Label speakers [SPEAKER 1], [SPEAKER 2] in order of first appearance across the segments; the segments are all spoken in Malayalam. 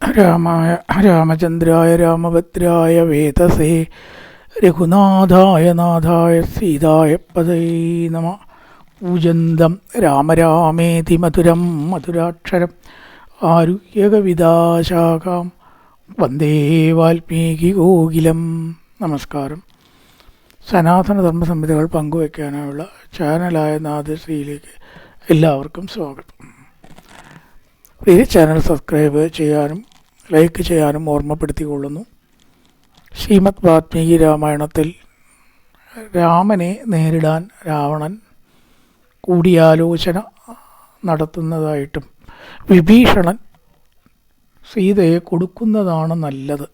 [SPEAKER 1] രാമായ രാമചന്ദ്രായ രാമഭദ്രായ വേദസേ രഘുനാഥായ നാഥായ സീതായ പദൈ നമ. പൂജന്തം രാമരാമേതി മധുരം മധുരാക്ഷരം ആരുഹ്യകവിതാശാഖാം വന്ദേ വാൽമീകി കോകിലം. നമസ്കാരം. സനാതനധർമ്മ സംഹിതകൾ പങ്കുവയ്ക്കാനുള്ള ചാനലായ നാദശ്രീയിലേക്ക് എല്ലാവർക്കും സ്വാഗതം. ഈ ചാനൽ സബ്സ്ക്രൈബ് ചെയ്യാനും ലൈക്ക് ചെയ്യാനും ഓർമ്മപ്പെടുത്തിക്കൊള്ളുന്നു. ശ്രീമദ് വാൽമീകി രാമായണത്തിൽ രാമനെ നേരിടാൻ രാവണൻ കൂടിയാലോചന നടത്തുന്നതായിട്ടും വിഭീഷണൻ സീതയെ കൊടുക്കുന്നതാണ് നല്ലത്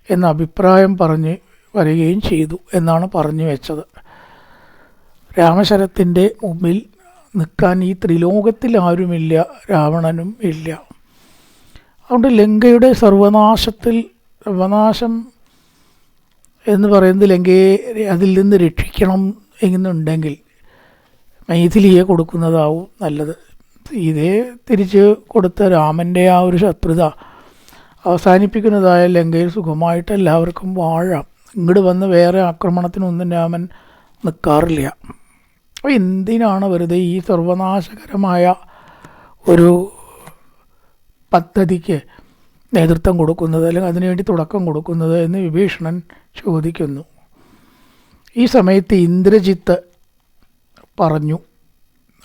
[SPEAKER 1] എന്ന അഭിപ്രായം പറഞ്ഞ് വരികയും ചെയ്തു എന്നാണ് പറഞ്ഞു വെച്ചത്. രാമശരത്തിൻ്റെ മുമ്പിൽ നിൽക്കാൻ ഈ ത്രിലോകത്തിൽ ആരുമില്ല, രാവണനും ഇല്ല. അതുകൊണ്ട് ലങ്കയുടെ സർവനാശം എന്ന് പറയുന്നത് ലങ്കയെ അതിൽ നിന്ന് രക്ഷിക്കണം എന്നുണ്ടെങ്കിൽ മൈഥിലിയെ കൊടുക്കുന്നതാവും നല്ലത്. ഇതേ തിരിച്ച് കൊടുത്ത രാമൻ്റെ ആ ഒരു ശത്രുത അവസാനിപ്പിക്കുന്നതായ ലങ്കയിൽ സുഖമായിട്ട് എല്ലാവർക്കും വാഴാം. ഇങ്ങോട്ട് വന്ന് വേറെ ആക്രമണത്തിനൊന്നും രാമൻ നിൽക്കാറില്ല. അപ്പോൾ എന്തിനാണ് വെറുതെ ഈ സർവനാശകരമായ ഒരു പദ്ധതിക്ക് നേതൃത്വം കൊടുക്കുന്നത്, അല്ലെങ്കിൽ അതിനുവേണ്ടി തുടക്കം കൊടുക്കുന്നത് എന്ന് വിഭീഷണൻ ചോദിക്കുന്നു. ഈ സമയത്ത് ഇന്ദ്രജിത്ത് പറഞ്ഞു.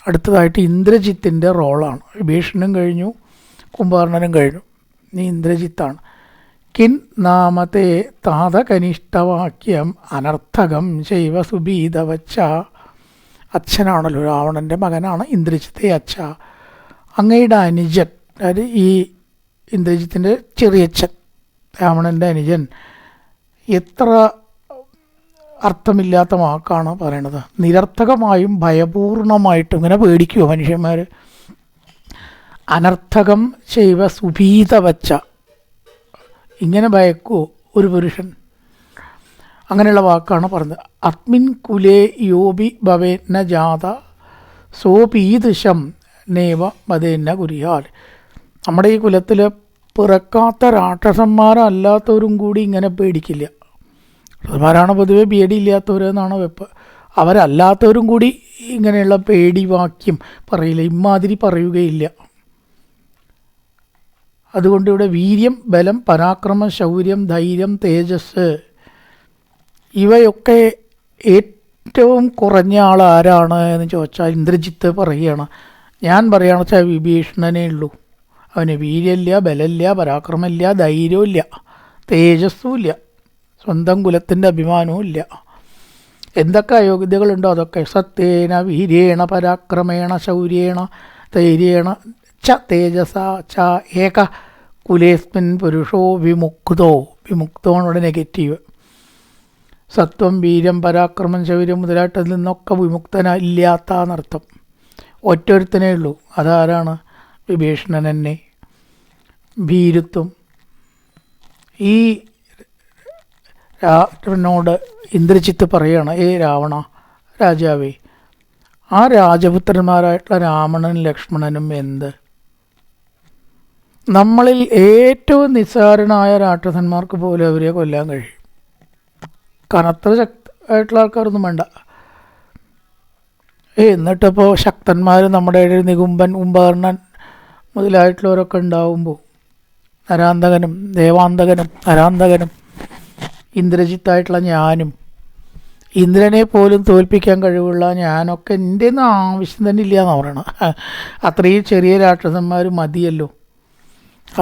[SPEAKER 1] അടുത്തതായിട്ട് ഇന്ദ്രജിത്തിൻ്റെ റോളാണ്. വിഭീഷണനും കഴിഞ്ഞു, കുംഭകർണനും കഴിഞ്ഞു, ഇനി ഇന്ദ്രജിത്താണ്. കിൻ നാമത്തെ താതകനിഷ്ഠവാക്യം അനർത്ഥകം ശൈവ സുബീതവച്ച. അച്ഛനാണല്ലോ, രാവണൻ്റെ മകനാണ് ഇന്ദ്രജിത്തെ അച്ഛ. അങ്ങയുടെ അനുജൻ, അതായത് ഈ ഇന്ദ്രജിത്തിൻ്റെ ചെറിയച്ഛൻ രാവണൻ്റെ അനുജൻ എത്ര അർത്ഥമില്ലാത്ത വാക്കാണ് പറയണത്. നിരർത്ഥകമായും ഭയപൂർണമായിട്ടും ഇങ്ങനെ പേടിക്കുമോ മനുഷ്യന്മാർ? അനർത്ഥകം ശൈവ സുഭീതവച്ച, ഇങ്ങനെ ഭയക്കുമോ ഒരു പുരുഷൻ? അങ്ങനെയുള്ള വാക്കാണ് പറഞ്ഞത്. അസ്മിൻ കുലേ യോബി ഭവേന്ന ജാത സോപീദൃശം നേവ മതേന്ന കുരിയാൽ. നമ്മുടെ ഈ കുലത്തിൽ പിറക്കാത്ത രാക്ഷസന്മാരല്ലാത്തവരും കൂടി ഇങ്ങനെ പേടിക്കില്ല. രാക്ഷസന്മാരാണ് പൊതുവെ പേടിയില്ലാത്തവരെന്നാണ് വെപ്പ്. അവരല്ലാത്തവരും കൂടി ഇങ്ങനെയുള്ള പേടി വാക്യം പറയില്ല, ഇമാതിരി പറയുകയില്ല. അതുകൊണ്ട് ഇവിടെ വീര്യം, ബലം, പരാക്രമം, ശൗര്യം, ധൈര്യം, തേജസ് ഇവയൊക്കെ ഏറ്റവും കുറഞ്ഞ ആൾ ആരാണ് എന്ന് ചോദിച്ചാൽ ഇന്ദ്രജിത്ത് പറയുകയാണ്. ഞാൻ പറയുകയാണെന്ന് വെച്ചാൽ വിഭീഷണനേ ഉള്ളൂ. അവന് വീര്യമില്ല, ബലമില്ല, പരാക്രമമില്ല, ധൈര്യമില്ല, തേജസ്സുമില്ല, സ്വന്തം കുലത്തിൻ്റെ അഭിമാനവും ഇല്ല. എന്തൊക്കെ അയോഗ്യതകളുണ്ടോ അതൊക്കെ. സത്യേന വീര്യേണ പരാക്രമേണ ശൗര്യേണ ധൈര്യേണ ച തേജസ ച ഏക കുലേസ്മിൻ പുരുഷോ വിമുക്തോ. വിമുക്തോടെ നെഗറ്റീവ്. സത്വം, വീര്യം, പരാക്രമം, ശൗര്യം മുതലായിട്ടതിൽ നിന്നൊക്കെ വിമുക്തനില്ലാത്ത എന്നർത്ഥം. ഒറ്റൊരുത്തനേ ഉള്ളൂ. അതാരാണ്? വിഭീഷണൻ തന്നെ. ഭീരുത്വം. ഈ രാവണനോട് ഇന്ദ്രജിത്ത് പറയുകയാണ്, രാവണ രാജാവേ, ആ രാജപുത്രന്മാരായിട്ടുള്ള രാവണനും ലക്ഷ്മണനും എന്ത്? നമ്മളിൽ ഏറ്റവും നിസ്സാരനായ രാക്ഷസന്മാർക്ക് പോലും അവരെ കൊല്ലാൻ കഴിയും. കനത്ര ശക്തമായിട്ടുള്ള ആൾക്കാരൊന്നും വേണ്ട. എന്നിട്ടിപ്പോൾ ശക്തന്മാർ നമ്മുടെ ഇടയിൽ നികുംബൻ, കുംഭകർണൻ മുതലായിട്ടുള്ളവരൊക്കെ ഉണ്ടാവുമ്പോൾ നരാന്തകനും ദേവാന്തകനും നരാന്തകനും ഇന്ദ്രജിത്തായിട്ടുള്ള ഞാനും, ഇന്ദ്രനെ പോലും തോൽപ്പിക്കാൻ കഴിവുള്ള ഞാനൊക്കെ എൻ്റെ ഒന്നും ആവശ്യം തന്നെ ഇല്ല എന്ന് പറയണം. അത്രയും ചെറിയ രാക്ഷസന്മാർ മതിയല്ലോ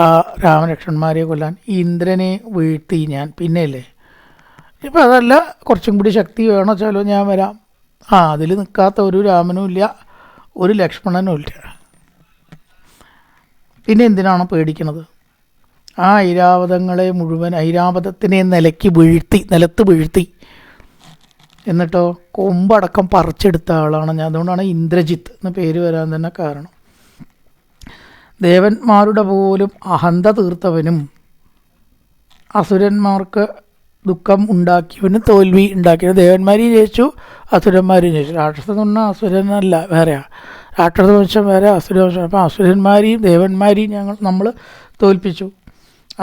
[SPEAKER 1] ആ രാമലക്ഷ്മണന്മാരെ കൊല്ലാൻ. ഇന്ദ്രനെ വീഴ്ത്തി ഞാൻ, പിന്നെയല്ലേ. ഇപ്പം അതല്ല, കുറച്ചും കൂടി ശക്തി വേണോ വെച്ചാലോ ഞാൻ വരാം. അതിൽ നിൽക്കാത്ത ഒരു രാമനും ഇല്ല, ഒരു ലക്ഷ്മണനും ഇല്ല. പിന്നെ എന്തിനാണ് പേടിക്കണത്? ആ ഐരാവതങ്ങളെ മുഴുവൻ, ഐരാവതത്തിനെ നിലത്ത് വീഴ്ത്തി എന്നിട്ടോ കൊമ്പടക്കം പറിച്ചെടുത്ത ആളാണ് ഞാൻ. അതുകൊണ്ടാണ് ഇന്ദ്രജിത്ത് എന്ന പേര് വരാൻ തന്നെ കാരണം. ദേവന്മാരുടെ പോലും അഹന്ത തീർത്തവനും അസുരന്മാർക്ക് ദുഃഖം ഉണ്ടാക്കിയവനും തോൽവി ഉണ്ടാക്കിയവനും. ദേവന്മാരെയും ജയിച്ചു, അസുരന്മാരെയും ജയിച്ചു. രാക്ഷസൻ എന്ന് പറഞ്ഞാൽ അസുരനല്ല, വേറെയാണ്. രാക്ഷസവംശം വേറെ, അസുരവംശം. അപ്പം അസുരന്മാരെയും ദേവന്മാരെയും നമ്മൾ തോൽപ്പിച്ചു.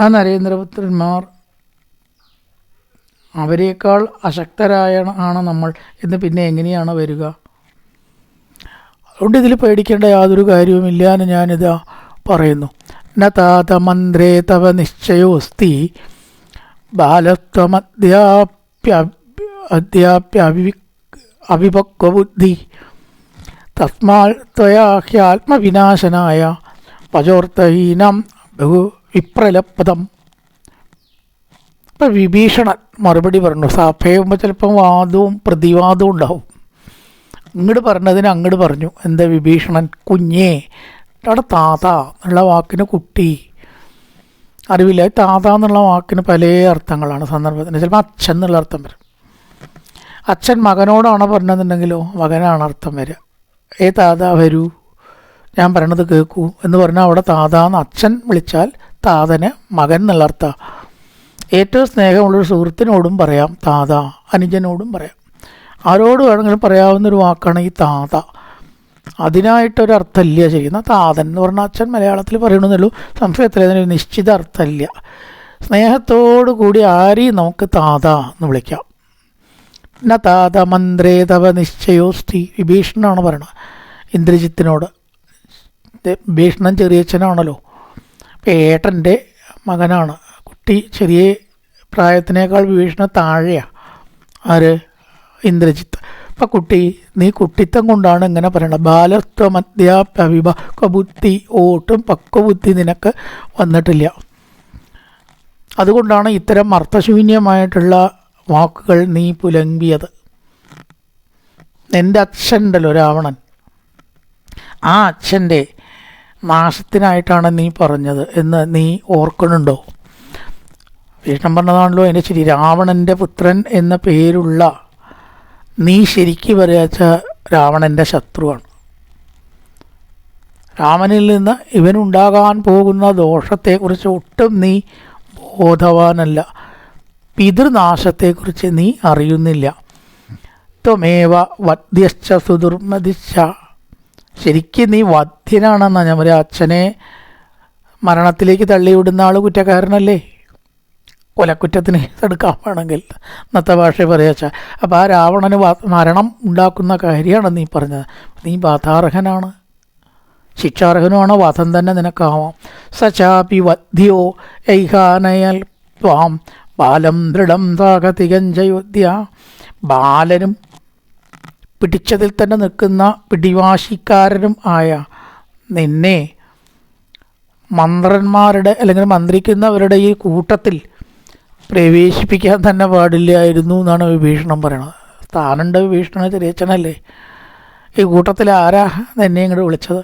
[SPEAKER 1] ആ നരേന്ദ്രപുത്രന്മാർ അവരേക്കാൾ അശക്തരായാണ് നമ്മൾ എന്ന് പിന്നെ എങ്ങനെയാണ് വരിക? അതുകൊണ്ട് ഇതിൽ പേടിക്കേണ്ട യാതൊരു കാര്യവുമില്ല എന്ന് ഞാനിതാ പറയുന്നു. ന താത മന്ത്രേ തവ നിശ്ചയോസ്തി അവിപക്വബുദ്ധി തസ്മാൽ ത്വയാ ഹ്യാത്മവിനാശനായ പചോർത്തഹീനം ബഹു വിപ്രലപ്തം. ഇപ്പം വിഭീഷണൻ മറുപടി പറഞ്ഞു. സഭയാകുമ്പോൾ ചിലപ്പം വാദവും പ്രതിവാദവും ഉണ്ടാവും. ഇങ്ങോട്ട് പറഞ്ഞതിന് അങ്ങോട്ട് പറഞ്ഞു. എന്താ വിഭീഷണൻ? കുഞ്ഞേ. അവിടെ താത എന്നുള്ള വാക്കിന് കുട്ടി അറിവില്ല. താത എന്നുള്ള വാക്കിന് പല അർത്ഥങ്ങളാണ് സന്ദർഭത്തിന്. ചിലപ്പോൾ അച്ഛൻ എന്നുള്ള അർത്ഥം വരും. അച്ഛൻ മകനോടാണ് പറഞ്ഞതെന്നുണ്ടെങ്കിലോ മകനാണ് അർത്ഥം വരിക. താത വരൂ, ഞാൻ പറയണത് കേൾക്കൂ എന്ന് പറഞ്ഞാൽ അവിടെ താതാന്ന് അച്ഛൻ വിളിച്ചാൽ താതന് മകൻ എന്നുള്ള അർത്ഥം. ഏറ്റവും സ്നേഹമുള്ളൊരു സുഹൃത്തിനോടും പറയാം താത, അനുജനോടും പറയാം. ആരോട് വേണമെങ്കിലും പറയാവുന്നൊരു വാക്കാണ് ഈ താത. അതിനായിട്ടൊരർത്ഥമില്ല ചെയ്യുന്ന താതൻ എന്ന് പറഞ്ഞാൽ അച്ഛൻ മലയാളത്തിൽ പറയണമെന്നുള്ളൂ. സംസ്കൃതത്തിൽ അതിനൊരു നിശ്ചിത അർത്ഥമില്ല. സ്നേഹത്തോടു കൂടി ആരെയും നമുക്ക് താത എന്ന് വിളിക്കാം. ന താത മന്ത്രേ തവ നിശ്ചയോസ്തി. വിഭീഷണനാണ് പറയണത് ഇന്ദ്രജിത്തിനോട്. വിഭീഷണൻ ചെറിയച്ഛനാണല്ലോ, ഏട്ടൻ്റെ മകനാണ്. കുട്ടി ചെറിയ പ്രായത്തിനേക്കാൾ വിഭീഷണൻ താഴെയാണ്. ആര്? ഇന്ദ്രജിത്ത്. അപ്പം കുട്ടി, നീ കുട്ടിത്തം കൊണ്ടാണ് ഇങ്ങനെ പറയണത്. ബാലത്വമദ്യാപ്യവിപക്വബുദ്ധി, ഓട്ടും പക്വബുദ്ധി നിനക്ക് വന്നിട്ടില്ല. അതുകൊണ്ടാണ് ഇത്തരം അർത്ഥശൂന്യമായിട്ടുള്ള വാക്കുകൾ നീ പുലമ്പിയത്. എൻ്റെ അച്ഛനുണ്ടല്ലോ രാവണൻ, ആ അച്ഛൻ്റെ നാശത്തിനായിട്ടാണ് നീ പറഞ്ഞത് എന്ന് നീ ഓർക്കണുണ്ടോ? ഭീഷ്മൻ പറഞ്ഞതാണല്ലോ അതിൻ്റെ ശരി. രാവണൻ്റെ പുത്രൻ എന്ന പേരുള്ള നീ ശരിക്ക് പറയാച്ച രാവണൻ്റെ ശത്രുവാണ്. രാമനിൽ നിന്ന് ഇവനുണ്ടാകാൻ പോകുന്ന ദോഷത്തെക്കുറിച്ച് ഒട്ടും നീ ബോധവാനല്ല. പിതൃനാശത്തെക്കുറിച്ച് നീ അറിയുന്നില്ല. ത്വമേവ വധ്യശ്ച സുദുർമതിശ്ച. ശരിക്കും നീ വധ്യനാണെന്നാണ് ഞാൻ പറയാം. അച്ഛനെ മരണത്തിലേക്ക് തള്ളിവിടുന്ന ആൾ കുറ്റക്കാരനല്ലേ? കൊലക്കുറ്റത്തിന് എടുക്കാൻ വേണമെങ്കിൽ ഇന്നത്തെ ഭാഷ പറയാച്ചാൽ. അപ്പോൾ ആ രാവണന് മരണം ഉണ്ടാക്കുന്ന കാര്യമാണ് നീ പറഞ്ഞത്. നീ ബാധാർഹനാണ്, ശിക്ഷാർഹനുമാണ്. വധം തന്നെ നിനക്കാവാം. സചാപി വധ്യോ ഐഹാനയൽ ത്വാം ബാലം ദൃഢം താകതികഞ്ചയോധ്യ. ബാലനും പിടിച്ചതിൽ തന്നെ നിൽക്കുന്ന പിടിവാശിക്കാരനും ആയ നിന്നെ മന്ത്രന്മാരുടെ അല്ലെങ്കിൽ മന്ത്രിക്കുന്നവരുടെ ഈ കൂട്ടത്തിൽ പ്രവേശിപ്പിക്കാൻ തന്നെ പാടില്ലായിരുന്നു എന്നാണ് വിഭീഷണൻ പറയണത്. സ്ഥാനുണ്ട് വിഭീഷണൻ, ചെറിയച്ഛനല്ലേ. ഈ കൂട്ടത്തിൽ ആരാ എന്നെ ഇങ്ങോട്ട് വിളിച്ചത്?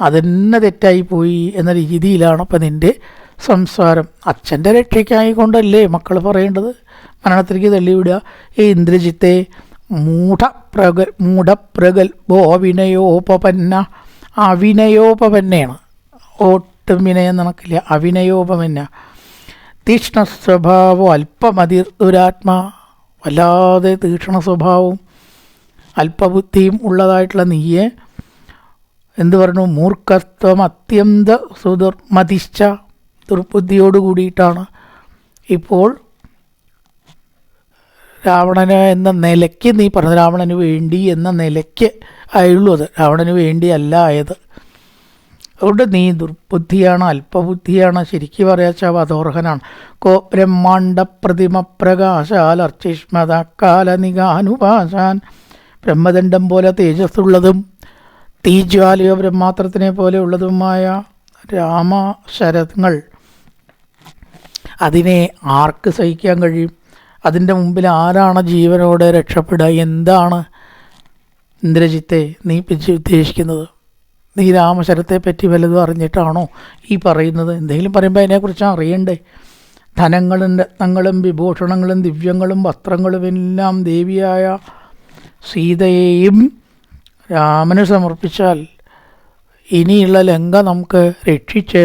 [SPEAKER 1] അതെന്നെ തെറ്റായിപ്പോയി എന്ന രീതിയിലാണ് ഇപ്പം നിൻ്റെ സംസാരം. അച്ഛൻ്റെ രക്ഷയ്ക്കായിക്കൊണ്ടല്ലേ മക്കൾ പറയേണ്ടത്? മരണത്തിലേക്ക് തള്ളിവിടുക. ഈ ഇന്ദ്രജിത്തെ മൂഢപ്രഗൽഭോ അവിനയോപപന്ന. അവിനയോപപന്നയാണ്, ഒട്ടും വിനയം നടക്കില്ല. അവിനയോപമന്ന. തീക്ഷ്ണ സ്വഭാവം അല്പമതി ദുരാത്മാ. വല്ലാതെ തീക്ഷ്ണ സ്വഭാവവും അല്പബുദ്ധിയും ഉള്ളതായിട്ടുള്ള നീയെ എന്തു പറഞ്ഞു? മൂർഖത്വം അത്യന്ത സുദുർമതിശ്ച. ദുർബുദ്ധിയോട് കൂടിയിട്ടാണ് ഇപ്പോൾ രാവണന് എന്ന നിലയ്ക്ക് നീ പറഞ്ഞത്. രാവണന് വേണ്ടി എന്ന നിലയ്ക്ക് ആയുള്ളൂ അത്, രാവണന് വേണ്ടിയല്ല ആയത്. അതുകൊണ്ട് നീ ദുർബുദ്ധിയാണ്, അല്പബുദ്ധിയാണ്. ശരിക്കും പറയാച്ചാൽ വധോർഹനാണ്. കോ ബ്രഹ്മാണ്ഡ പ്രതിമ പ്രകാശാൽ അർച്ചിഷ്മതക്കാലനികാനുപാശാൻ. ബ്രഹ്മദണ്ഡം പോലെ തേജസ്സുള്ളതും തീജ്വാലയോ ബ്രഹ്മാത്രത്തിനെ പോലെ ഉള്ളതുമായ രാമശരങ്ങൾ അതിനെ ആർക്ക് സഹിക്കാൻ കഴിയും? അതിൻ്റെ മുമ്പിൽ ആരാണ് ജീവനോടെ രക്ഷപ്പെടുക? എന്താണ് ഇന്ദ്രജിത്തെ നീ ഉദ്ദേശിക്കുന്നത്? നീ രാമശരത്തെ പറ്റി വല്ലതും അറിഞ്ഞിട്ടാണോ ഈ പറയുന്നത്? എന്തെങ്കിലും പറയുമ്പോൾ അതിനെക്കുറിച്ച് അറിയണ്ടേ? ധനങ്ങളും രത്നങ്ങളും വിഭൂഷണങ്ങളും ദിവ്യങ്ങളും വസ്ത്രങ്ങളും എല്ലാം ദേവിയായ സീതയെയും രാമന് സമർപ്പിച്ചാൽ ഇനിയുള്ള ലങ്ക നമുക്ക് രക്ഷിച്ച്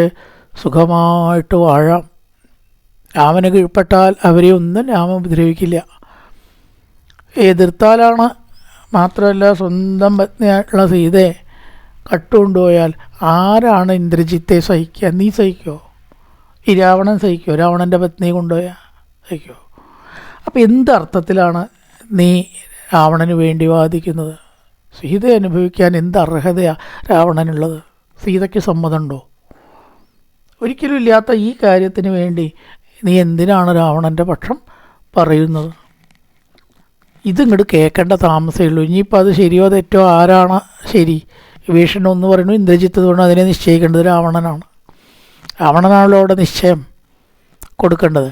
[SPEAKER 1] സുഖമായിട്ട് വാഴാം. രാമന് കീഴ്പ്പെട്ടാൽ അവരെ ഒന്നും രാമൻ ഉപദ്രവിക്കില്ല. എതിർത്താലാണ്, മാത്രമല്ല സ്വന്തം പത്നിയായിട്ടുള്ള സീതയെ കട്ടുകൊണ്ടുപോയാൽ ആരാണ് ഇന്ദ്രജിത്തെ സഹിക്കുക? നീ സഹിക്കോ? ഈ രാവണൻ സഹിക്കുമോ? രാവണൻ്റെ പത്നിയെ കൊണ്ടുപോയാൽ സഹിക്കുമോ? അപ്പോൾ എന്തർത്ഥത്തിലാണ് നീ രാവണന് വേണ്ടി വാദിക്കുന്നത്? സീത അനുഭവിക്കാൻ എന്ത് അർഹതയാണ് രാവണനുള്ളത്? സീതയ്ക്ക് സമ്മതമുണ്ടോ? ഒരിക്കലും ഇല്ലാത്ത ഈ കാര്യത്തിന് വേണ്ടി നീ എന്തിനാണ് രാവണൻ്റെ പക്ഷം പറയുന്നത്? ഇതിങ്ങോട്ട് കേൾക്കേണ്ട താമസമേ ഉള്ളൂ. ഇനിയിപ്പോൾ അത് ശരിയോ തെറ്റോ, ആരാണ് ശരി? വിഭീഷണൻ ഒന്ന് പറയുന്നു, ഇന്ദ്രജിത്ത് പറഞ്ഞു അതിനെ നിശ്ചയിക്കേണ്ടത് രാവണനാണ്. രാവണനാണല്ലോ അവിടെ നിശ്ചയം കൊടുക്കേണ്ടത്.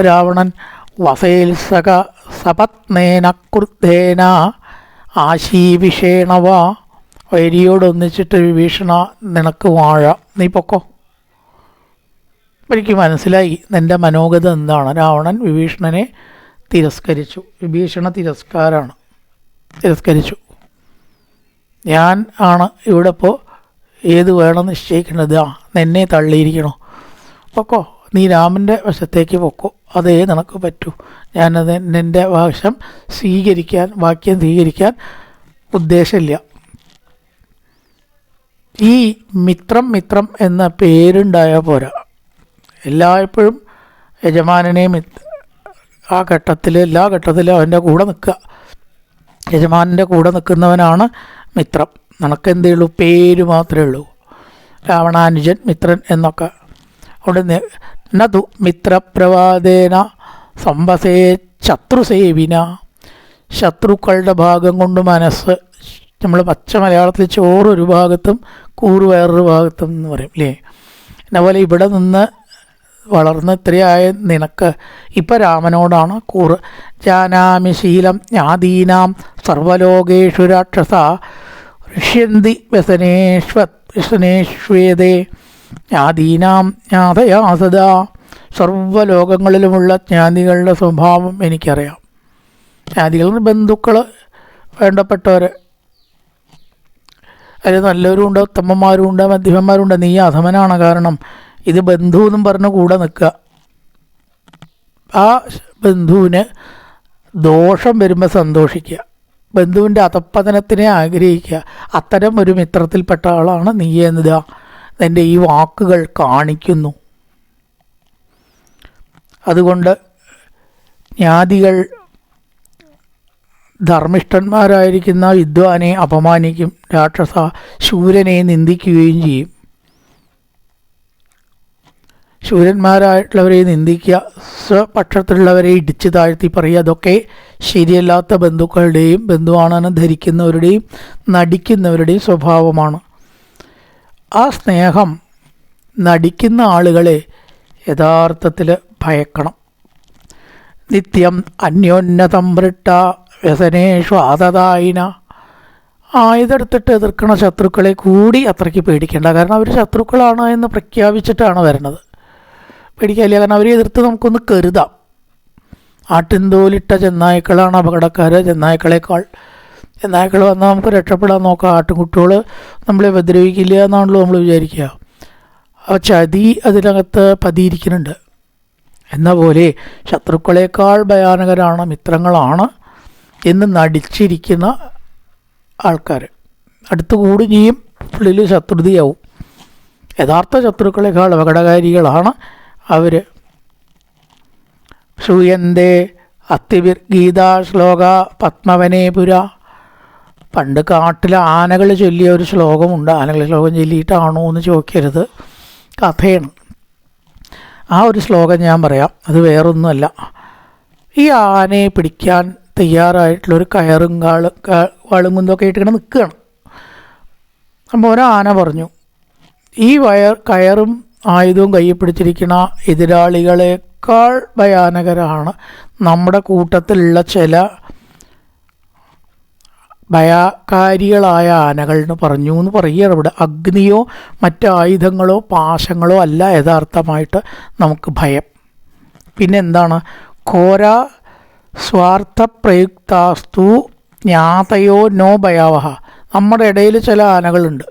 [SPEAKER 1] രാവണൻ വസേത്സക സപത്നേന ക്രുദ്ധേന ആശീവിഷേണവ, വൈരിയോടൊന്നിച്ചിട്ട് വിഭീഷണ നിനക്ക് വാഴ, നീ പൊക്കോ. എനിക്ക് മനസ്സിലായി നിൻ്റെ മനോഗത എന്താണ്. രാവണൻ വിഭീഷണനെ തിരസ്കരിച്ചു. വിഭീഷണ തിരസ്കരിച്ചു. ഞാൻ ആണ് ഇവിടെ ഇപ്പോൾ ഏത് വേണം നിശ്ചയിക്കേണ്ടത്. നിന്നെ തള്ളിയിരിക്കണോ? പൊക്കോ, നീ രാമൻ്റെ വശത്തേക്ക് പൊക്കോ, അതേ നിനക്ക് പറ്റൂ. ഞാനത് നിൻ്റെ വാക്യം സ്വീകരിക്കാൻ ഉദ്ദേശമില്ല. ഈ മിത്രം എന്ന പേരുണ്ടായാൽ പോരാ. എല്ലായ്പ്പോഴും യജമാനനെ എല്ലാ ഘട്ടത്തിലും അവൻ്റെ കൂടെ നിൽക്കുക. യജമാനൻ്റെ കൂടെ നിൽക്കുന്നവനാണ് മിത്രം. നിനക്കെന്തേ ഉള്ളൂ? പേര് മാത്രമേ ഉള്ളൂ. രാവണാനുജൻ, മിത്രൻ എന്നൊക്കെ. അവിടെ നതു മിത്രപ്രവാദേന സംവസേ ശത്രുസേവിന, ശത്രുക്കളുടെ ഭാഗം കൊണ്ട് മനസ്സ്. നമ്മൾ പച്ച മലയാളത്തിൽ ചോറൊരു ഭാഗത്തും കൂറ് വേറൊരു ഭാഗത്തും എന്ന് പറയും അല്ലേ? അതുപോലെ ഇവിടെ നിന്ന് വളർന്ന് ഇത്രയായ നിനക്ക് ഇപ്പം രാമനോടാണ് കൂറ്. ജാനാമി ശീലം ജ്ഞാതീനാം സർവലോകേഷു രാക്ഷസ ഋഷ്യന്തി വ്യസനേഷ്വേദേ ജ്ഞാതീനാം ജ്ഞാതയാ സദാ. സർവ്വലോകങ്ങളിലുമുള്ള ജ്ഞാതികളുടെ സ്വഭാവം എനിക്കറിയാം. ജ്ഞാതികൾ ബന്ധുക്കൾ, വേണ്ടപ്പെട്ടവർ. അതിൽ നല്ലവരും ഉണ്ട്, ഉത്തമന്മാരും ഉണ്ട്, മധ്യമന്മാരുണ്ട്. നീ അധമനാണ്. കാരണം ഇത് ബന്ധു എന്നും പറഞ്ഞ് കൂടെ നിൽക്കുക. ആ ബന്ധുവിന് ദോഷം വരുമ്പോൾ സന്തോഷിക്കുക, ബന്ധുവിൻ്റെ അധപ്പതനത്തിനെ ആഗ്രഹിക്കുക. അത്തരം ഒരു മിത്രത്തിൽപ്പെട്ട ആളാണ് നീ എന്നതാ നിൻ്റെ ഈ വാക്കുകൾ കാണിക്കുന്നു. അതുകൊണ്ട് ജ്ഞാതികൾ ധർമ്മിഷ്ഠന്മാരായിരിക്കുന്ന വിദ്വാനെ അപമാനിക്കും, രാക്ഷസ ശൂരനെ നിന്ദിക്കുകയും ചെയ്യും. ശൂരന്മാരായിട്ടുള്ളവരെ നിന്ദിക്കുക, സ്വപക്ഷത്തിലുള്ളവരെ ഇടിച്ചു താഴ്ത്തി പറയുക, അതൊക്കെ ശരിയല്ലാത്ത ബന്ധുക്കളുടെയും ബന്ധുവാണെന്ന് ധരിക്കുന്നവരുടെയും നടിക്കുന്നവരുടെയും സ്വഭാവമാണ്. ആ സ്നേഹം നടിക്കുന്ന ആളുകളെ യഥാർത്ഥത്തിൽ ഭയക്കണം. നിത്യം അന്യോന്നതം വൃട്ട വ്യസനേഷു ആതതായിന. ആയുധെടുത്തിട്ട് എതിർക്കണ ശത്രുക്കളെ കൂടി അത്രയ്ക്ക് പേടിക്കേണ്ട. കാരണം അവർ ശത്രുക്കളാണ് എന്ന് പ്രഖ്യാപിച്ചിട്ടാണ് വരുന്നത്. പേടിക്കാനില്ല, കാരണം അവരെ എതിർത്ത് നമുക്കൊന്ന് കരുതാം. ആട്ടിൻതോലിട്ട ചെന്നായ്ക്കളാണ് അപകടക്കാർ ചെന്നായ്ക്കളേക്കാൾ. ചെന്നായ്ക്കൾ വന്നാൽ നമുക്ക് രക്ഷപ്പെടാൻ നോക്കാം. ആട്ടുംകുട്ടികൾ നമ്മളെ ഉപദ്രവിക്കില്ല എന്നാണല്ലോ നമ്മൾ വിചാരിക്കുക. ആ ചതി അതിനകത്ത് പതിയിരിക്കുന്നുണ്ട്. എന്ന പോലെ ശത്രുക്കളേക്കാൾ ഭയാനകരാണ് മിത്രങ്ങളാണ് എന്ന് നടിച്ചിരിക്കുന്ന ആൾക്കാർ. അടുത്ത് കൂടും ചെയ്യും, ഉള്ളിൽ ശത്രുതയാവും. യഥാർത്ഥ ശത്രുക്കളേക്കാൾ അപകടകാരികളാണ് അവർ. ശ്രൂയന്തേ അത്തിവിർ ഗീതാ ശ്ലോക പത്മവനേ പുര. പണ്ട് കാട്ടിലെ ആനകൾ ചൊല്ലിയ ഒരു ശ്ലോകമുണ്ട്. ആനകൾ ശ്ലോകം ചൊല്ലിയിട്ടാണോ എന്ന് ചോദിക്കരുത്, കഥയാണ്. ആ ഒരു ശ്ലോകം ഞാൻ പറയാം. അത് വേറൊന്നുമല്ല. ഈ ആനയെ പിടിക്കാൻ തയ്യാറായിട്ടുള്ളൊരു കയറും വളുങ്കുന്തൊക്കെ ഇട്ടിങ്ങനെ നിൽക്കുകയാണ്. അപ്പോൾ ഒരാന പറഞ്ഞു, ഈ കയറും ആയുധവും കയ്യിൽ പിടിച്ചിരിക്കുന്ന എതിരാളികളെക്കാൾ ഭയാനകരാണ് നമ്മുടെ കൂട്ടത്തിലുള്ള ചില ഭയകാരികളായ ആനകൾ എന്ന് പറഞ്ഞു എന്ന് പറയുകയാണ് ഇവിടെ. അഗ്നിയോ മറ്റായുധങ്ങളോ പാശങ്ങളോ അല്ല യഥാർത്ഥമായിട്ട് നമുക്ക് ഭയം. പിന്നെന്താണ്? ഘോര സ്വാർത്ഥപ്രയുക്താസ്തു ജ്ഞാതയോ നോ ഭയാവഹ. നമ്മുടെ ഇടയിൽ ചില ആനകളുണ്ട്,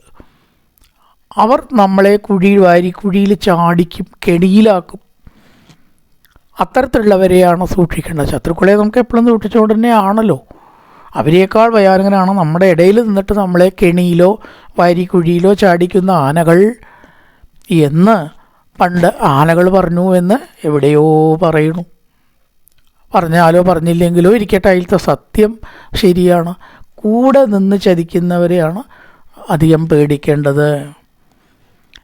[SPEAKER 1] അവർ നമ്മളെ കുഴിയിൽ ചാടിക്കും, കെണിയിലാക്കും. അത്തരത്തിലുള്ളവരെയാണ് സൂക്ഷിക്കേണ്ടത്. ശത്രുക്കളെ നമുക്ക് എപ്പോഴും സൂക്ഷിച്ചുകൊണ്ട് തന്നെയാണല്ലോ. അവരെക്കാൾ ഭയാനകനാണ് നമ്മുടെ ഇടയിൽ നിന്നിട്ട് നമ്മളെ കെണിയിലോ കുഴിയിലോ ചാടിക്കുന്ന ആനകൾ എന്ന് പണ്ട് ആനകൾ പറഞ്ഞു എന്ന് എവിടെയോ പറയുന്നു. പറഞ്ഞാലോ പറഞ്ഞില്ലെങ്കിലോ ഇരിക്കട്ടെ, അതിലത്തെ സത്യം ശരിയാണ്. കൂടെ നിന്ന് ചതിക്കുന്നവരെയാണ് അധികം പേടിക്കേണ്ടത്.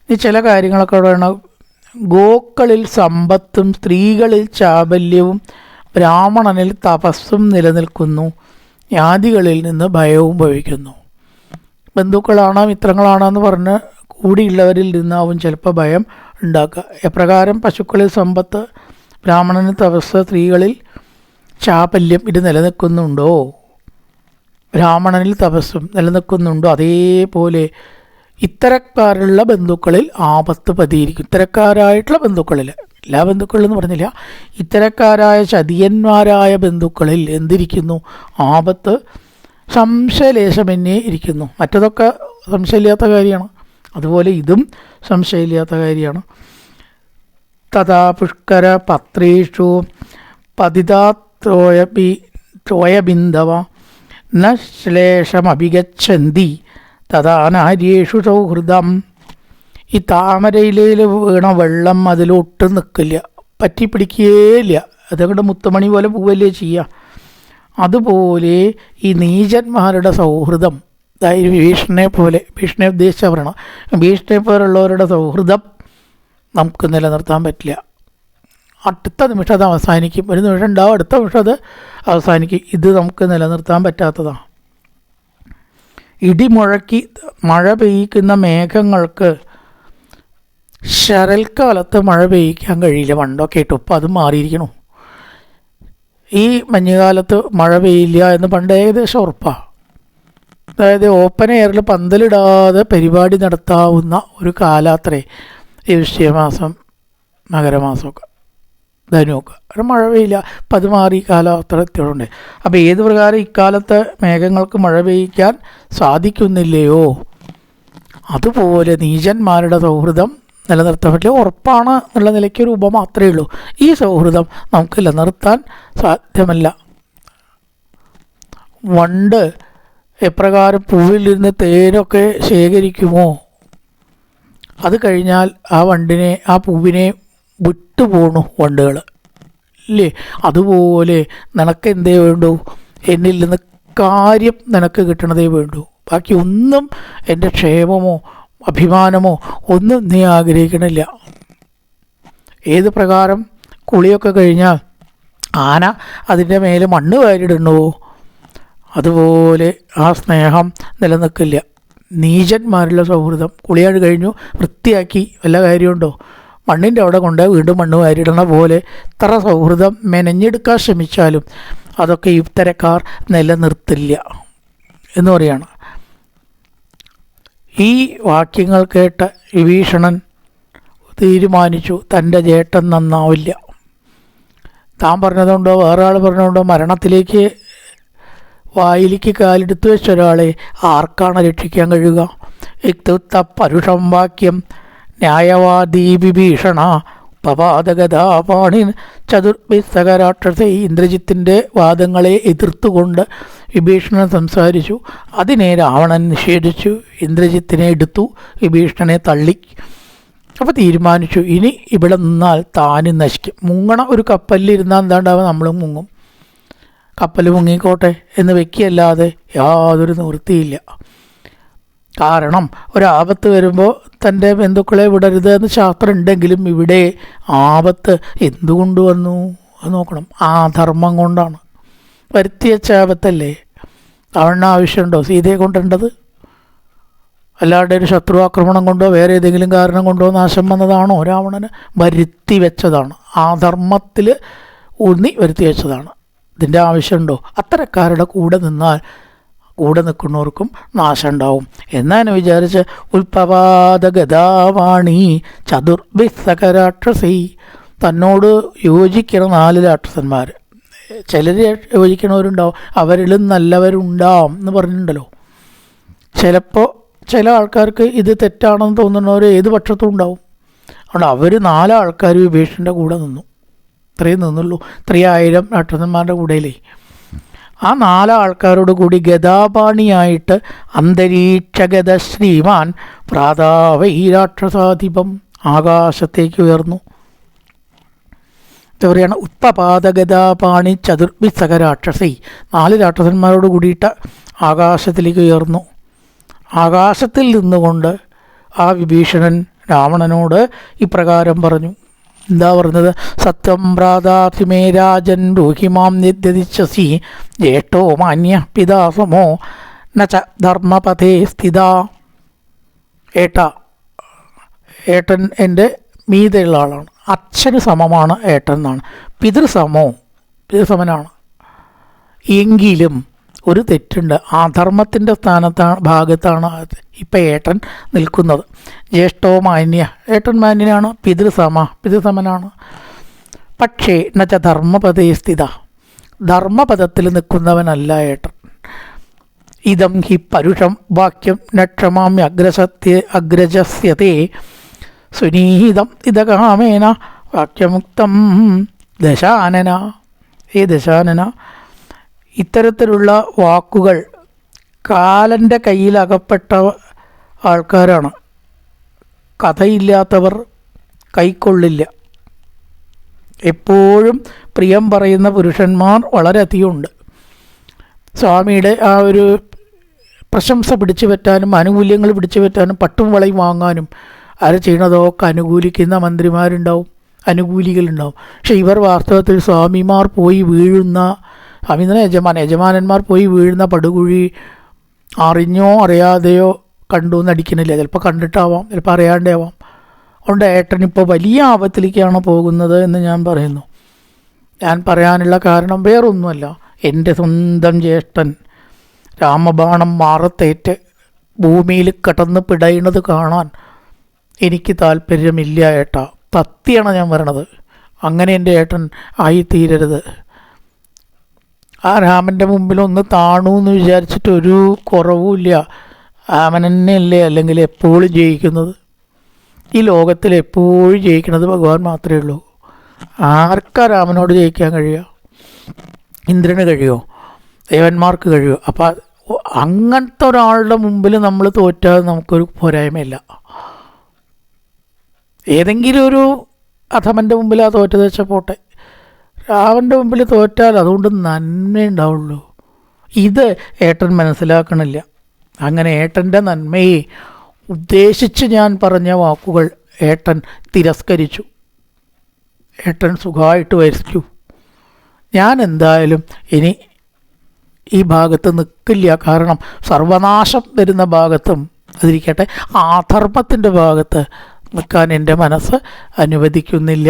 [SPEAKER 1] ഇനി ചില കാര്യങ്ങളൊക്കെ വേണം. ഗോക്കളിൽ സമ്പത്തും സ്ത്രീകളിൽ ചാബല്യവും ബ്രാഹ്മണനിൽ തപസ്സും നിലനിൽക്കുന്നു. ജ്ഞാതികളിൽ നിന്ന് ഭയവും ഭവിക്കുന്നു. ബന്ധുക്കളാണോ മിത്രങ്ങളാണോ എന്ന് പറഞ്ഞ് കൂടിയുള്ളവരിൽ നിന്നാവും ചിലപ്പോൾ ഭയം ഉണ്ടാക്കുക. എപ്രകാരം പശുക്കളിൽ സമ്പത്ത്, ബ്രാഹ്മണന് തപസ്, സ്ത്രീകളിൽ ചാപല്യം ഇത് നിലനിൽക്കുന്നുണ്ടോ, ബ്രാഹ്മണനിൽ തപസ്സും നിലനിൽക്കുന്നുണ്ടോ, അതേപോലെ ഇത്തരക്കാരുള്ള ബന്ധുക്കളിൽ ആപത്ത് പതിയിരിക്കും. ഇത്തരക്കാരായിട്ടുള്ള ബന്ധുക്കളിൽ, എല്ലാ ബന്ധുക്കളിലെന്ന് പറഞ്ഞില്ല, ഇത്തരക്കാരായ ചതിയന്മാരായ ബന്ധുക്കളിൽ എന്തിരിക്കുന്നു? ആപത്ത് സംശയലേശമെന്നേ ഇരിക്കുന്നു. മറ്റതൊക്കെ സംശയമില്ലാത്ത കാര്യമാണ്, അതുപോലെ ഇതും സംശയമില്ലാത്ത കാര്യമാണ്. തഥാ പുഷ്കര പത്രേഷു പതിതാത്രോയബിന്ദവ ന ശ്ലേഷമഭിഗച്ഛന്തി തഥാ നാര്യേഷു സൗഹൃദം. ഈ താമരയിലേൽ വീണ വെള്ളം അതിലൊട്ടും നിൽക്കില്ല, പറ്റി പിടിക്കുകയില്ല. അതുകൊണ്ട് മുത്തുമണി പോലെ പോവല്ലേ ചെയ്യുക. അതുപോലെ ഈ നീചന്മാരുടെ സൗഹൃദം, അതായത് ഭീഷണെ പോലെ, ഭീഷണെ ഉദ്ദേശിച്ച പറയണം, ഭീഷണെ പോലുള്ളവരുടെ സൗഹൃദം നമുക്ക് നിലനിർത്താൻ പറ്റില്ല. അടുത്ത നിമിഷം അത് അവസാനിക്കും. ഒരു നിമിഷം ഉണ്ടാവും, അടുത്ത നിമിഷം അത് അവസാനിക്കും. ഇത് നമുക്ക് നിലനിർത്താൻ പറ്റാത്തതാണ്. ഇടിമുഴക്കി മഴ പെയ്യിക്കുന്ന മേഘങ്ങൾക്ക് ശരൽക്കാലത്ത് മഴ പെയ്യിക്കാൻ കഴിയില്ല. പണ്ടൊക്കെ ഇട്ടു, ഇപ്പം അത് മാറിയിരിക്കണു. ഈ മഞ്ഞുകാലത്ത് മഴ പെയ്യില്ല എന്ന് പണ്ട് ഏകദേശം ഉറപ്പാണ്. അതായത് ഓപ്പൺ എയറിൽ പന്തലിടാതെ പരിപാടി നടത്താവുന്ന ഒരു കാലാത്രേ ഈ വൃശ്ചികമാസം, മകരമാസമൊക്കെ, ധനുവൊക്കെ. അവിടെ മഴ പെയ്യില്ല, അപ്പം അത് മാറി കാലാവസ്ഥ എത്തിയിട്ടുണ്ട്. അപ്പോൾ ഏത് പ്രകാരം ഇക്കാലത്ത് മേഘങ്ങൾക്ക് മഴ പെയ്യിക്കാൻ സാധിക്കുന്നില്ലയോ, അതുപോലെ നീചന്മാരുടെ സൗഹൃദം നിലനിർത്താൻ പറ്റില്ല. ഉറപ്പാണ് എന്നുള്ള നിലയ്ക്കൊരു ഉപ മാത്രമേ ഉള്ളൂ. ഈ സൗഹൃദം നമുക്ക് നിലനിർത്താൻ സാധ്യമല്ല. വണ്ട് എപ്രകാരം പൂവിലിരുന്ന് തേനൊക്കെ ശേഖരിക്കുമോ, അത് കഴിഞ്ഞാൽ ആ വണ്ടിനെ, ആ പൂവിനെ വിട്ടുപോണു വണ്ടുകൾ ഇല്ലേ. അതുപോലെ നിനക്ക് എന്തേ വേണ്ടു, എന്നിൽ നിന്ന് കാര്യം നിനക്ക് കിട്ടണതേ വേണ്ടു. ബാക്കി ഒന്നും, എൻ്റെ ക്ഷേമമോ അഭിമാനമോ ഒന്നും നീ ആഗ്രഹിക്കണില്ല. ഏത് പ്രകാരം കുളിയൊക്കെ കഴിഞ്ഞാൽ ആന അതിൻ്റെ മേലെ മണ്ണ് വാരിടുന്നുവോ, അതുപോലെ ആ സ്നേഹം നിലനിൽക്കില്ല. നീചന്മാരുള്ള സൗഹൃദം, കുളിയാട് കഴിഞ്ഞു വൃത്തിയാക്കി വല്ല കാര്യമുണ്ടോ, മണ്ണിൻ്റെ അവിടെ കൊണ്ട് വീണ്ടും മണ്ണ് വാരിടണ പോലെ ഇത്ര സൗഹൃദം മെനഞ്ഞെടുക്കാൻ ശ്രമിച്ചാലും അതൊക്കെ ഇത്തരക്കാർ നിലനിർത്തില്ല എന്ന് പറയാണ്. ഈ വാക്യങ്ങൾ കേട്ട വിഭീഷണൻ തീരുമാനിച്ചു തൻ്റെ ജേട്ടൻ നന്നാവില്ല. താൻ പറഞ്ഞതുകൊണ്ടോ വേറെ ആൾ പറഞ്ഞതുകൊണ്ടോ മരണത്തിലേക്ക് വായിലേക്ക് കാലെടുത്തു വെച്ച ഒരാളെ ആർക്കാണ് രക്ഷിക്കാൻ കഴിയുക? ഇക്തുത്ത പരുഷം വാക്യം ന്യായവാദീ വിഭീഷണ പപാതഗതാപാണി ചതുർഭിസ്സകരാക്ഷസ. ഇന്ദ്രജിത്തിൻ്റെ വാദങ്ങളെ എതിർത്തുകൊണ്ട് വിഭീഷണൻ സംസാരിച്ചു. അതിനെ രാവണൻ നിഷേധിച്ചു. ഇന്ദ്രജിത്തിനെ എടുത്തു, വിഭീഷണനെ തള്ളി. അപ്പോൾ തീരുമാനിച്ചു ഇനി ഇവിടെ നിന്നാൽ താനും നശിക്കും. മുങ്ങണ ഒരു കപ്പലിലിരുന്നാൽ എന്താണ്ടാവുക, നമ്മളും മുങ്ങും. കപ്പൽ മുങ്ങിക്കോട്ടെ എന്ന് വെക്കുകയല്ലാതെ യാതൊരു നിവൃത്തിയില്ല. കാരണം ഒരാപത്ത് വരുമ്പോൾ തൻ്റെ ബന്ധുക്കളെ വിടരുത് എന്ന് ശാസ്ത്രം ഉണ്ടെങ്കിലും ഇവിടെ ആപത്ത് എന്തുകൊണ്ട് വന്നു അത് നോക്കണം. ആ ധർമ്മം കൊണ്ടാണ്. വരുത്തിയ ആപത്തല്ലേ. അവന് ആവശ്യമുണ്ടോ സീതയെ കൊണ്ടുണ്ടത്? അല്ലാണ്ട് ഒരു ശത്രുവാക്രമണം കൊണ്ടോ വേറെ ഏതെങ്കിലും കാരണം കൊണ്ടോ നാശം വന്നതാണോ? രാവണന് വരുത്തി വെച്ചതാണ്. ആ ധർമ്മത്തിൽ ഊന്നി വരുത്തി വെച്ചതാണ്. ഇതിൻ്റെ ആവശ്യമുണ്ടോ? അത്തരക്കാരുടെ കൂടെ നിന്നാൽ കൂടെ നിൽക്കുന്നവർക്കും നാശം ഉണ്ടാവും എന്നാണ് വിചാരിച്ച് ഉൽപ്പവാദ ഗതാവാണി ചതുർഭിസ്സകരാക്ഷസി. തന്നോട് യോജിക്കുന്ന 4 രാക്ഷസന്മാർ, ചിലർ യോജിക്കണവരുണ്ടാവും, അവരിലും നല്ലവരുണ്ടാവും എന്ന് പറഞ്ഞിട്ടുണ്ടല്ലോ. ചിലപ്പോൾ ചില ആൾക്കാർക്ക് ഇത് തെറ്റാണെന്ന് തോന്നുന്നവർ ഏത് പക്ഷത്തും ഉണ്ടാവും. അതുകൊണ്ട് അവർ 4 ആൾക്കാർ വിഭീഷണൻ്റെ കൂടെ നിന്നു. ഇത്രയും നിന്നുള്ളൂ. 3000 രാക്ഷസന്മാരുടെ കൂടെയില്ലേ. ആ 4 ആൾക്കാരോട് കൂടി ഗതാപാണിയായിട്ട് അന്തരീക്ഷഗത ശ്രീമാൻ പ്രാതാവൈ രാക്ഷസാധിപം. ആകാശത്തേക്ക് ഉയർന്നു. എന്താ പറയുകയാണ്, ഉത്പപാതഗതാപാണി ചതുർഭിസക രാക്ഷസി, 4 രാക്ഷസന്മാരോട് കൂടിയിട്ട് ആകാശത്തിലേക്ക് ഉയർന്നു. ആകാശത്തിൽ നിന്നുകൊണ്ട് ആ വിഭീഷണൻ രാവണനോട് ഇപ്രകാരം പറഞ്ഞു. എന്താ പറഞ്ഞത്? സത്യം പ്രാതാതിമേ രാജൻ രോഹിമാം നിത്യതിച്ചസി ജ്യേഷ്ഠോ മാന്യ പിതാസമോ നച ധർമ്മപഥേ സ്ഥിത. ഏട്ടൻ എൻ്റെ മീതെയുള്ള ആളാണ്, അച്ഛന് സമമാണ് ഏട്ടൻ എന്നാണ്. പിതൃസമനാണ്. എങ്കിലും ഒരു തെറ്റുണ്ട്, അധർമ്മത്തിൻ്റെ ഭാഗത്താണ് ഇപ്പം ഏട്ടൻ നിൽക്കുന്നത്. ജ്യേഷ്ഠോ മാന്യ, ഏട്ടൻ മാന്യനാണ്. പിതൃസമനാണ്. പക്ഷേ എന്നുവെച്ചാൽ ധർമ്മപദേ സ്ഥിത, ധർമ്മപദത്തിൽ നിൽക്കുന്നവനല്ല ഏട്ടൻ. ഇതം ഹി പരുഷം വാക്യം നക്ഷമാമ്യ അഗ്രജസ്യതേ സുനീഹിതം ഇതകാമേന വാക്യമുക്തം ദശാനന. ദശാനന, ഇത്തരത്തിലുള്ള വാക്കുകൾ കാലൻ്റെ കയ്യിലകപ്പെട്ട ആൾക്കാരാണ്. കഥയില്ലാത്തവർ കൈക്കൊള്ളില്ല. എപ്പോഴും പ്രിയം പറയുന്ന പുരുഷന്മാർ വളരെയധികമുണ്ട്. സ്വാമിയുടെ ആ ഒരു പ്രശംസ പിടിച്ചു പറ്റാനും ആനുകൂല്യങ്ങൾ പിടിച്ചു പറ്റാനും പട്ടും വളയും വാങ്ങാനും ആര് ചെയ്യണതൊക്കെ അനുകൂലിക്കുന്ന മന്ത്രിമാരുണ്ടാവും, അനുകൂലികളുണ്ടാവും. പക്ഷെ ഇവർ വാസ്തവത്തിൽ സ്വാമിമാർ പോയി വീഴുന്ന, സ്വാമി തന്നെ യജമാനന്മാർ പോയി വീഴുന്ന പടുകുഴി അറിഞ്ഞോ അറിയാതെയോ കണ്ടു നടിക്കുന്നില്ല. ചിലപ്പോൾ കണ്ടിട്ടാവാം, ചിലപ്പോൾ അറിയാണ്ടേ ആവാം. അതുകൊണ്ട് ഏട്ടനിപ്പോൾ വലിയ ആപത്തിലേക്കാണ് പോകുന്നത് എന്ന് ഞാൻ പറയുന്നു. ഞാൻ പറയാനുള്ള കാരണം വേറൊന്നുമല്ല, എൻ്റെ സ്വന്തം ജ്യേഷ്ഠൻ രാമബാണം മാറത്തേറ്റ് ഭൂമിയിൽ കടന്ന് പിടയുന്നത് കാണാൻ എനിക്ക് താല്പര്യമില്ല ഏട്ടാ. സത്യമാണ് ഞാൻ പറയണത്. അങ്ങനെ എൻ്റെ ഏട്ടൻ ആയിത്തീരരുത്. ആ രാമൻ്റെ മുമ്പിൽ ഒന്ന് താണു എന്ന് വിചാരിച്ചിട്ട് ഒരു കുറവുമില്ല. രാമൻ തന്നെയല്ലേ അല്ലെങ്കിൽ എപ്പോഴും ജയിക്കുന്നത്. ഈ ലോകത്തിൽ എപ്പോഴും ജയിക്കുന്നത് ഭഗവാൻ മാത്രമേ ഉള്ളൂ. ആർക്കാ രാമനോട് ജയിക്കാൻ കഴിയുക? ഇന്ദ്രന് കഴിയുമോ? ദേവന്മാർക്ക് കഴിയുമോ? അപ്പം അങ്ങനത്തെ ഒരാളുടെ മുമ്പിൽ നമ്മൾ തോറ്റാൽ നമുക്കൊരു പോരായ്മയില്ല. ഏതെങ്കിലും ഒരു അധമൻ്റെ മുമ്പിൽ ആ തോറ്റത് വെച്ചാൽ പോട്ടെ, രാവൻ്റെ മുമ്പിൽ തോറ്റാൽ അതുകൊണ്ട് നന്മയുണ്ടാവുള്ളൂ. ഇത് ഏട്ടൻ മനസ്സിലാക്കണില്ല. അങ്ങനെ ഏട്ടൻ്റെ നന്മയെ ഉദ്ദേശിച്ച് ഞാൻ പറഞ്ഞ വാക്കുകൾ ഏട്ടൻ തിരസ്കരിച്ചു. ഏട്ടൻ സുഖമായിട്ട് വരിച്ചു. ഞാൻ എന്തായാലും ഇനി ഈ ഭാഗത്ത് നിൽക്കില്ല. കാരണം സർവനാശം വരുന്ന ഭാഗത്തും അതിരിക്കട്ടെ, ആധർമ്മത്തിൻ്റെ ഭാഗത്ത് നിൽക്കാൻ എൻ്റെ മനസ്സ് അനുവദിക്കുന്നില്ല.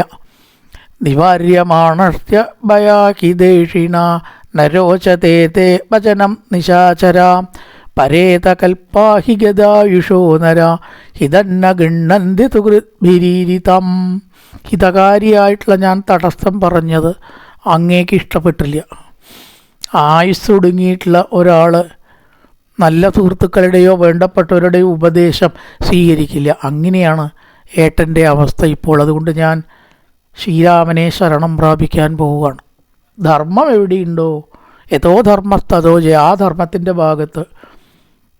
[SPEAKER 1] നിവാര്യമാണർഷ്യ ഭയാകിദേഷിണ നരോചതേ തേ വചനം നിശാചരാം പരേതകൽപ്പാഹി ഗതായുഷോ നര ഹിതന്ന ഗണ്ണന്തി തുകൃദ്ഭിരീരിതം. ഹിതകാരിയായിട്ടുള്ള ഞാൻ തടസ്സം പറഞ്ഞത് അങ്ങേക്ക് ഇഷ്ടപ്പെട്ടില്ല. ആയുസ് ഒടുങ്ങിയിട്ടുള്ള ഒരാൾ നല്ല സുഹൃത്തുക്കളുടെയോ വേണ്ടപ്പെട്ടവരുടെയോ ഉപദേശം സ്വീകരിക്കില്ല. അങ്ങനെയാണ് ഏട്ടൻ്റെ അവസ്ഥ ഇപ്പോൾ. അതുകൊണ്ട് ഞാൻ ശ്രീരാമനെ ശരണം പ്രാപിക്കാൻ പോവുകയാണ്. ധർമ്മം എവിടെയുണ്ടോ യഥോ ധർമ്മസ്തോ ജയ, ആ ധർമ്മത്തിൻ്റെ ഭാഗത്ത്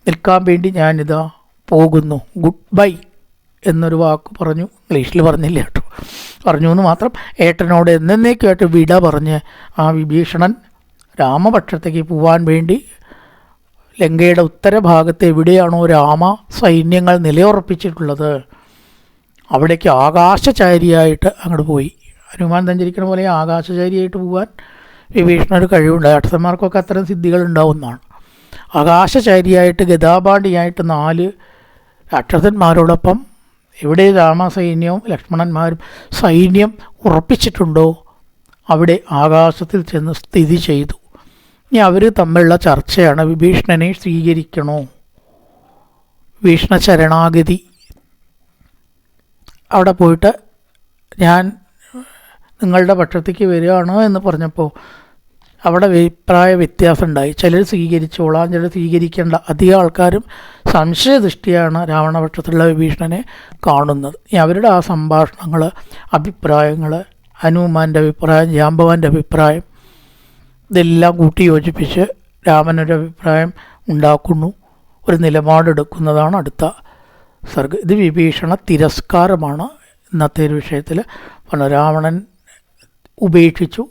[SPEAKER 1] നിൽക്കാൻ വേണ്ടി ഞാനിതാ പോകുന്നു. ഗുഡ് ബൈ എന്നൊരു വാക്ക് പറഞ്ഞു. ഇംഗ്ലീഷിൽ പറഞ്ഞില്ല കേട്ടോ, പറഞ്ഞു എന്ന് മാത്രം. ഏട്ടനോട് എന്നേക്കുമായിട്ട് വിട പറഞ്ഞ് ആ വിഭീഷണൻ രാമപക്ഷത്തേക്ക് പോവാൻ വേണ്ടി ലങ്കയുടെ ഉത്തരഭാഗത്ത് എവിടെയാണോ രാമ സൈന്യങ്ങൾ നിലയുറപ്പിച്ചിട്ടുള്ളത് അവിടേക്ക് ആകാശചാരിയായിട്ട് അങ്ങോട്ട് പോയി. ഹനുമാൻ സഞ്ചരിക്കുന്ന പോലെ ആകാശചാരിയായിട്ട് പോകാൻ വിഭീഷണന് കഴിവുണ്ട്. രാക്ഷസന്മാർക്കൊക്കെ അത്തരം സിദ്ധികൾ ഉണ്ടാവുന്നതാണ്. ആകാശചാരിയായിട്ട് ഗതാപാഠിയായിട്ട് 4 രാക്ഷസന്മാരോടൊപ്പം എവിടെ രാമസൈന്യവും ലക്ഷ്മണന്മാരും സൈന്യം ഉറപ്പിച്ചിട്ടുണ്ടോ അവിടെ ആകാശത്തിൽ ചെന്ന് സ്ഥിതി ചെയ്തു. ഇനി അവർ തമ്മിലുള്ള ചർച്ചയാണ്, വിഭീഷണനെ സ്വീകരിക്കണോ, വിഭീഷണ ശരണാഗതി. അവിടെ പോയിട്ട് ഞാൻ നിങ്ങളുടെ പക്ഷത്തേക്ക് വരികയാണോ എന്ന് പറഞ്ഞപ്പോൾ അവിടെ അഭിപ്രായ വ്യത്യാസം ഉണ്ടായി. ചിലർ സ്വീകരിച്ചോളാം, ചിലർ സ്വീകരിക്കേണ്ട. അധികം ആൾക്കാരും സംശയദൃഷ്ടിയാണ് രാവണപക്ഷത്തുള്ള വിഭീഷണനെ കാണുന്നത്. ഇനി അവരുടെ ആ സംഭാഷണങ്ങൾ, അഭിപ്രായങ്ങൾ, ഹനുമാൻ്റെ അഭിപ്രായം, ജാമ്പവാൻ്റെ അഭിപ്രായം, ഇതെല്ലാം കൂട്ടി യോജിപ്പിച്ച് രാമനൊരു അഭിപ്രായം ഉണ്ടാക്കുന്നു, ഒരു നിലപാടെടുക്കുന്നതാണ് അടുത്ത സർഗ. ഇത് വിഭീഷണ തിരസ്കാരമാണ്. ഇന്നത്തെ ഒരു വിഷയത്തിൽ രാവണൻ ഉപേക്ഷിച്ചു,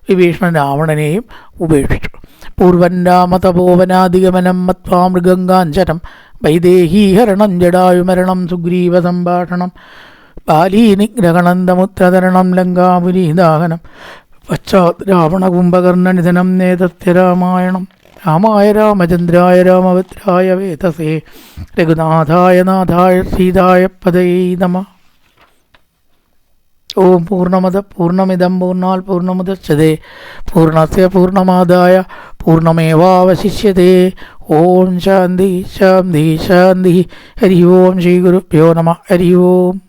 [SPEAKER 1] വിഭീഷണൻ രാവണനെയും ഉപേക്ഷിച്ചു. പൂർവൻ രാമതപോവനാധിഗമനം മത്വാ മൃഗങ്കാഞ്ചനം വൈദേഹീഹരണം ജടായുമരണം സുഗ്രീവ സംഭാഷണം ബാലീനിഗ്രഹണന്തമുത്രതരണം ലങ്കാപുരീദാഹനം പശ്ചാത് രാവണകുംഭകർണനിധനം നേതത്യ രാമായണം. രാമായ രാമചന്ദ്രായ രാമഭദ്രായ വേതസേ രഘുനാഥായ നാഥായ സീതായ പദയേ നമഃ. ഓം പൂർണ്ണമദ പൂർണ്ണമിദം പൂർണ്ണാൽ പൂർണ്ണമുദച്യതേ പൂർണ്ണസ്യ പൂർണ്ണമാദായ പൂർണ്ണമേവാവശിഷ്യതേ. ഓം ശാന്തി ശാന്തി ശാന്തി. ഹരി ഓം ശ്രീ ഗുരുഭ്യോ നമഃ. ഹരി ഓം.